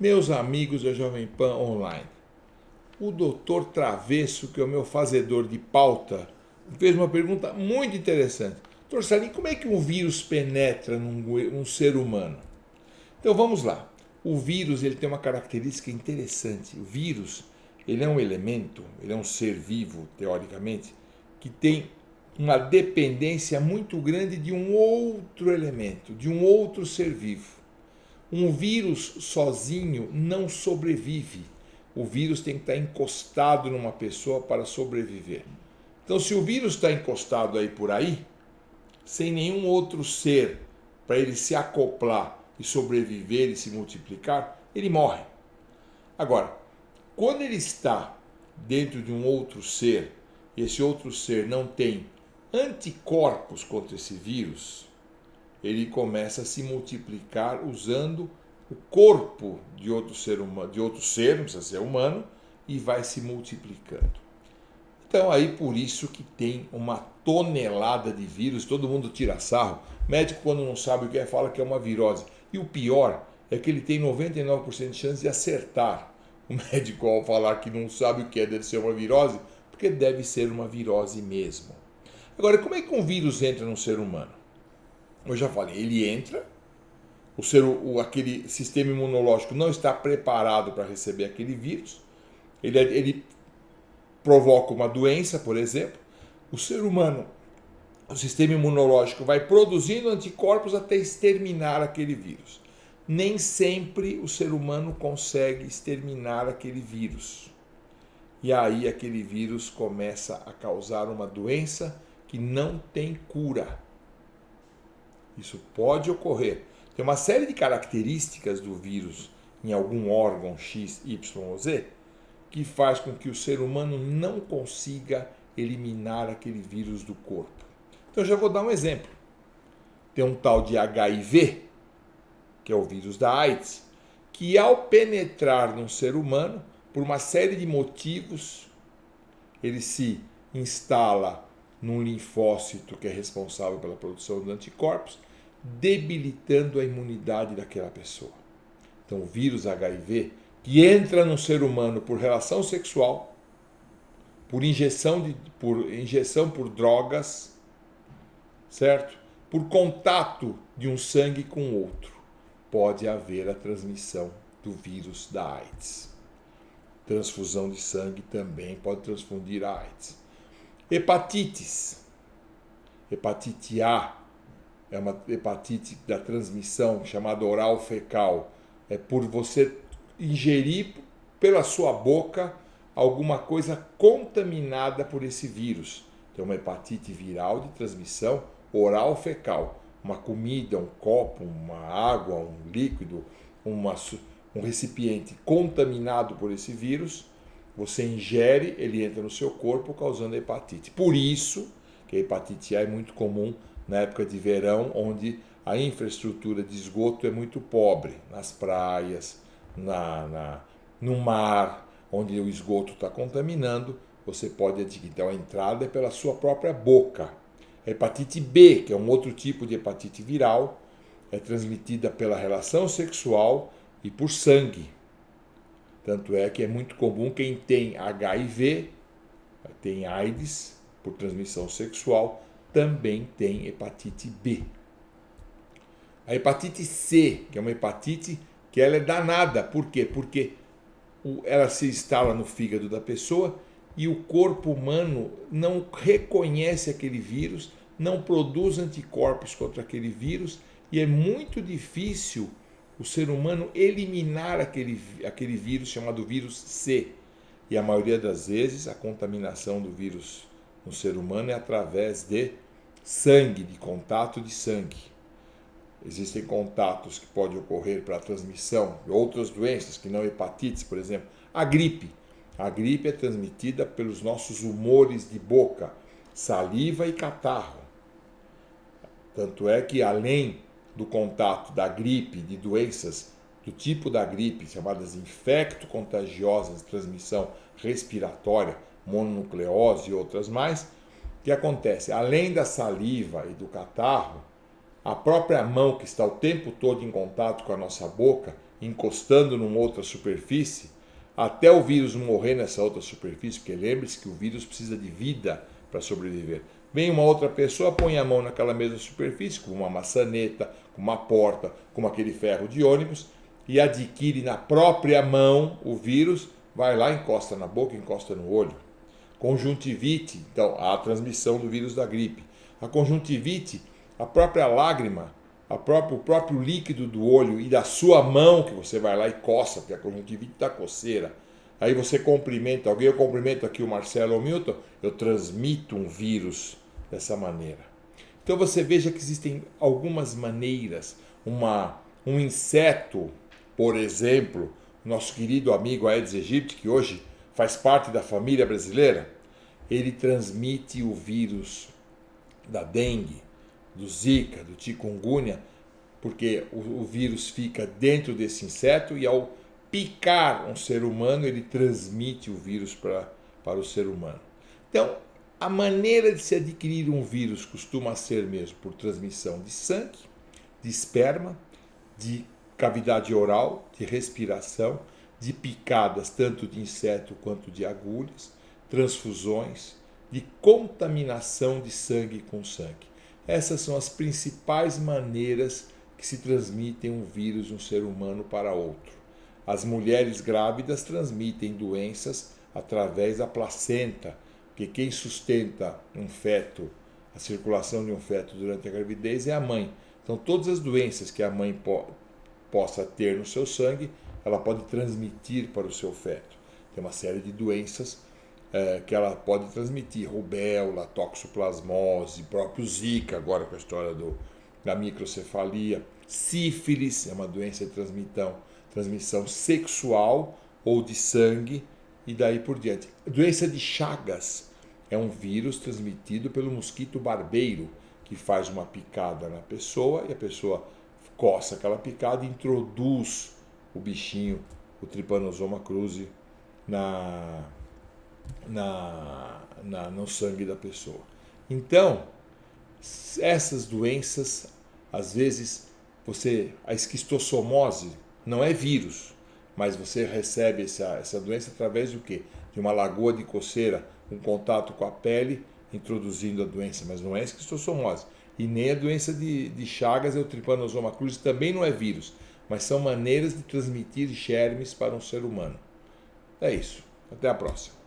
Meus amigos da Jovem Pan Online, o doutor Travesso, que é o meu fazedor de pauta, fez uma pergunta muito interessante. Doutor Salim, como é que um vírus penetra num ser humano? Então vamos lá. O vírus ele tem uma característica interessante. O vírus ele é um elemento, ele é um ser vivo, teoricamente, que tem uma dependência muito grande de um outro elemento, de um outro ser vivo. Um vírus sozinho não sobrevive. O vírus tem que estar encostado numa pessoa para sobreviver. Então, se o vírus está encostado aí por aí, sem nenhum outro ser para ele se acoplar e sobreviver e se multiplicar, ele morre. Agora, quando ele está dentro de um outro ser, e esse outro ser não tem anticorpos contra esse vírus, ele começa a se multiplicar usando o corpo de outro ser humano, de outro ser, não precisa ser humano, e vai se multiplicando. Então aí por isso que tem uma tonelada de vírus, todo mundo tira sarro. O médico quando não sabe o que é, fala que é uma virose. E o pior é que ele tem 99% de chance de acertar. O médico ao falar que não sabe o que é, deve ser uma virose, porque deve ser uma virose mesmo. Agora, como é que um vírus entra num ser humano? Eu já falei, ele entra, aquele sistema imunológico não está preparado para receber aquele vírus, ele provoca uma doença, por exemplo, o ser humano, o sistema imunológico vai produzindo anticorpos até exterminar aquele vírus. Nem sempre o ser humano consegue exterminar aquele vírus. E aí aquele vírus começa a causar uma doença que não tem cura. Isso pode ocorrer. Tem uma série de características do vírus em algum órgão X, Y ou Z que faz com que o ser humano não consiga eliminar aquele vírus do corpo. Então eu já vou dar um exemplo. Tem um tal de HIV, que é o vírus da AIDS, que ao penetrar num ser humano, por uma série de motivos, ele se instala num linfócito que é responsável pela produção de anticorpos, debilitando a imunidade daquela pessoa. Então o vírus HIV, que entra no ser humano por relação sexual, por injeção por drogas, certo? Por contato de um sangue com outro, pode haver a transmissão do vírus da AIDS. Transfusão de sangue também pode transfundir a AIDS. Hepatites. Hepatite A é uma hepatite da transmissão chamada oral fecal. É por você ingerir pela sua boca alguma coisa contaminada por esse vírus. Então, uma hepatite viral de transmissão oral fecal. Uma comida, um copo, uma água, um líquido, um recipiente contaminado por esse vírus, você ingere, ele entra no seu corpo causando hepatite. Por isso que a hepatite A é muito comum na época de verão, onde a infraestrutura de esgoto é muito pobre, nas praias, no mar, onde o esgoto está contaminando, você pode adquirir. Então a entrada é pela sua própria boca. A hepatite B, que é um outro tipo de hepatite viral, é transmitida pela relação sexual e por sangue. Tanto é que é muito comum quem tem HIV, tem AIDS por transmissão sexual, também tem hepatite B. A hepatite C, que é uma hepatite que ela é danada. Por quê? Porque ela se instala no fígado da pessoa e o corpo humano não reconhece aquele vírus, não produz anticorpos contra aquele vírus e é muito difícil o ser humano eliminar aquele vírus chamado vírus C. E a maioria das vezes a contaminação do vírus no ser humano é através de sangue, de contato de sangue. Existem contatos que podem ocorrer para a transmissão de outras doenças, que não hepatites, por exemplo. A gripe. A gripe é transmitida pelos nossos humores de boca, saliva e catarro. Tanto é que, além do contato da gripe, de doenças do tipo da gripe, chamadas infecto-contagiosas de transmissão respiratória, mononucleose e outras mais, o que acontece? Além da saliva e do catarro, a própria mão que está o tempo todo em contato com a nossa boca, encostando numa outra superfície, até o vírus morrer nessa outra superfície, porque lembre-se que o vírus precisa de vida para sobreviver. Vem uma outra pessoa, põe a mão naquela mesma superfície, como uma maçaneta, como uma porta, como aquele ferro de ônibus, e adquire na própria mão o vírus, vai lá, encosta na boca, encosta no olho. Conjuntivite, então, a transmissão do vírus da gripe. A conjuntivite, a própria lágrima, o próprio líquido do olho e da sua mão, que você vai lá e coça, porque a conjuntivite dá coceira. Aí você cumprimenta alguém, eu cumprimento aqui o Marcelo ou o Milton, eu transmito um vírus dessa maneira. Então você veja que existem algumas maneiras. Um inseto, por exemplo, nosso querido amigo Aedes aegypti, que hoje faz parte da família brasileira, ele transmite o vírus da dengue, do zika, do chikungunya, porque o vírus fica dentro desse inseto e ao picar um ser humano, ele transmite o vírus para o ser humano. Então, a maneira de se adquirir um vírus costuma ser mesmo por transmissão de sangue, de esperma, de cavidade oral, de respiração, de picadas tanto de inseto quanto de agulhas, transfusões, de contaminação de sangue com sangue. Essas são as principais maneiras que se transmitem um vírus de um ser humano para outro. As mulheres grávidas transmitem doenças através da placenta, porque quem sustenta um feto, a circulação de um feto durante a gravidez é a mãe. Então todas as doenças que a mãe possa ter no seu sangue, ela pode transmitir para o seu feto. Tem uma série de doenças que ela pode transmitir, rubéola, toxoplasmose, próprio zika, agora com a história da microcefalia, sífilis, é uma doença de transmissão sexual ou de sangue, e daí por diante. A doença de Chagas é um vírus transmitido pelo mosquito barbeiro, que faz uma picada na pessoa, e a pessoa coça aquela picada e introduz o bichinho, o Trypanosoma cruzi, no sangue da pessoa. Então, essas doenças, às vezes, a esquistossomose não é vírus, mas você recebe essa doença através do quê? De uma lagoa de coceira, um contato com a pele, introduzindo a doença, mas não é esquistossomose. E nem a doença de Chagas, o Trypanosoma cruzi, também não é vírus, mas são maneiras de transmitir germes para um ser humano. É isso. Até a próxima.